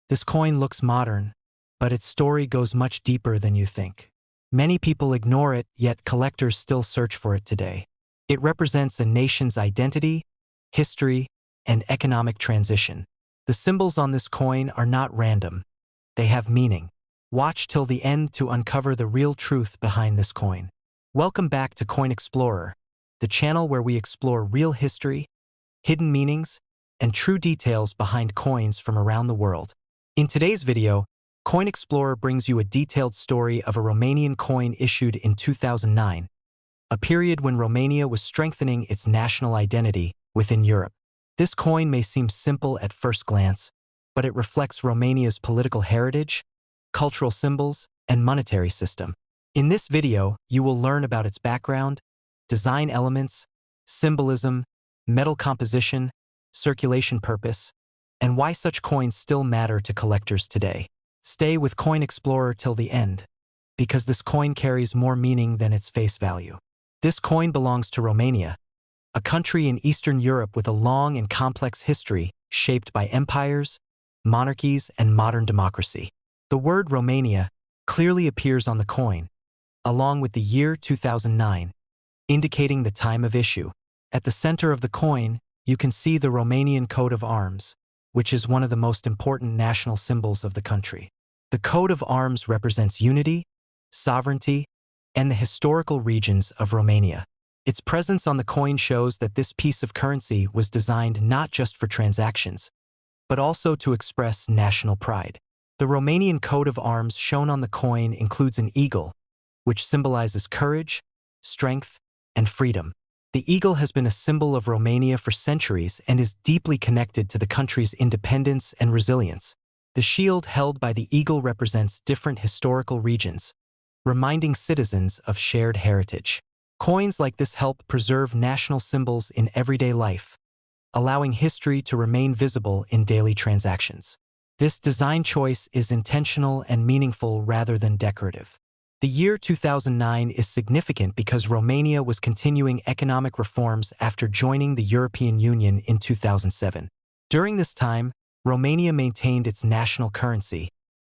This coin looks modern, but its story goes much deeper than you think. Many people ignore it, yet collectors still search for it today. It represents a nation's identity, history, and economic transition. The symbols on this coin are not random. They have meaning. Watch till the end to uncover the real truth behind this coin. Welcome back to Coin Explorer, the channel where we explore real history, hidden meanings, and true details behind coins from around the world. In today's video, Coin Explorer brings you a detailed story of a Romanian coin issued in 2009, a period when Romania was strengthening its national identity within Europe. This coin may seem simple at first glance, but it reflects Romania's political heritage, cultural symbols, and monetary system. In this video, you will learn about its background, design elements, symbolism, metal composition, circulation purpose, and why such coins still matter to collectors today. Stay with Coin Explorer till the end, because this coin carries more meaning than its face value. This coin belongs to Romania, a country in Eastern Europe with a long and complex history shaped by empires, monarchies, and modern democracy. The word Romania clearly appears on the coin, along with the year 2009, indicating the time of issue. At the center of the coin, you can see the Romanian coat of arms, which is one of the most important national symbols of the country. The coat of arms represents unity, sovereignty, and the historical regions of Romania. Its presence on the coin shows that this piece of currency was designed not just for transactions, but also to express national pride. The Romanian coat of arms shown on the coin includes an eagle, which symbolizes courage, strength, and freedom. The eagle has been a symbol of Romania for centuries and is deeply connected to the country's independence and resilience. The shield held by the eagle represents different historical regions, reminding citizens of shared heritage. Coins like this help preserve national symbols in everyday life, allowing history to remain visible in daily transactions. This design choice is intentional and meaningful rather than decorative. The year 2009 is significant because Romania was continuing economic reforms after joining the European Union in 2007. During this time, Romania maintained its national currency,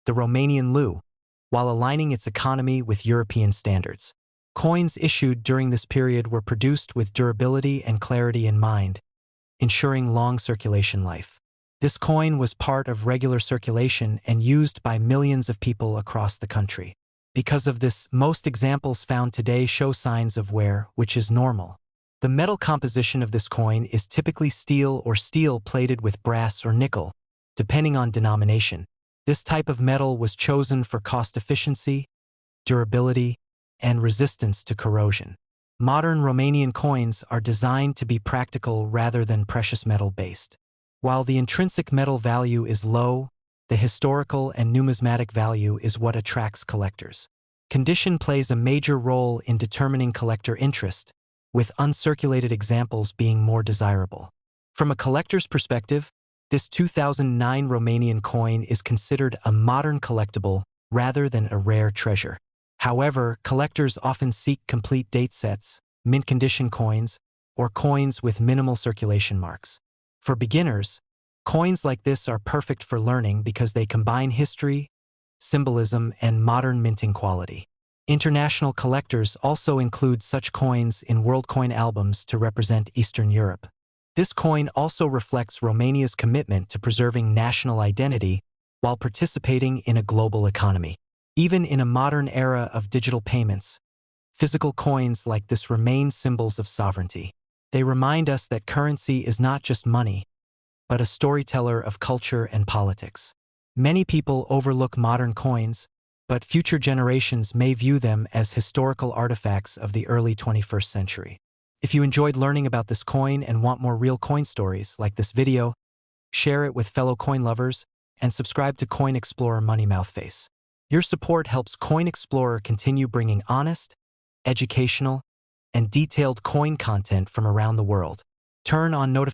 the Romanian leu, while aligning its economy with European standards. Coins issued during this period were produced with durability and clarity in mind, ensuring long circulation life. This coin was part of regular circulation and used by millions of people across the country. Because of this, most examples found today show signs of wear, which is normal. The metal composition of this coin is typically steel or steel plated with brass or nickel, depending on denomination. This type of metal was chosen for cost efficiency, durability, and resistance to corrosion. Modern Romanian coins are designed to be practical rather than precious metal-based. While the intrinsic metal value is low, the historical and numismatic value is what attracts collectors. Condition plays a major role in determining collector interest, with uncirculated examples being more desirable. From a collector's perspective, this 2009 Romanian coin is considered a modern collectible rather than a rare treasure. However, collectors often seek complete date sets, mint condition coins, or coins with minimal circulation marks. For beginners, coins like this are perfect for learning because they combine history, symbolism, and modern minting quality. International collectors also include such coins in world coin albums to represent Eastern Europe. This coin also reflects Romania's commitment to preserving national identity while participating in a global economy. Even in a modern era of digital payments, physical coins like this remain symbols of sovereignty. They remind us that currency is not just money, but a storyteller of culture and politics. Many people overlook modern coins, but future generations may view them as historical artifacts of the early 21st century. If you enjoyed learning about this coin and want more real coin stories like this video, share it with fellow coin lovers and subscribe to Coin Explorer Money Mouth Face. Your support helps Coin Explorer continue bringing honest, educational, and detailed coin content from around the world. Turn on notifications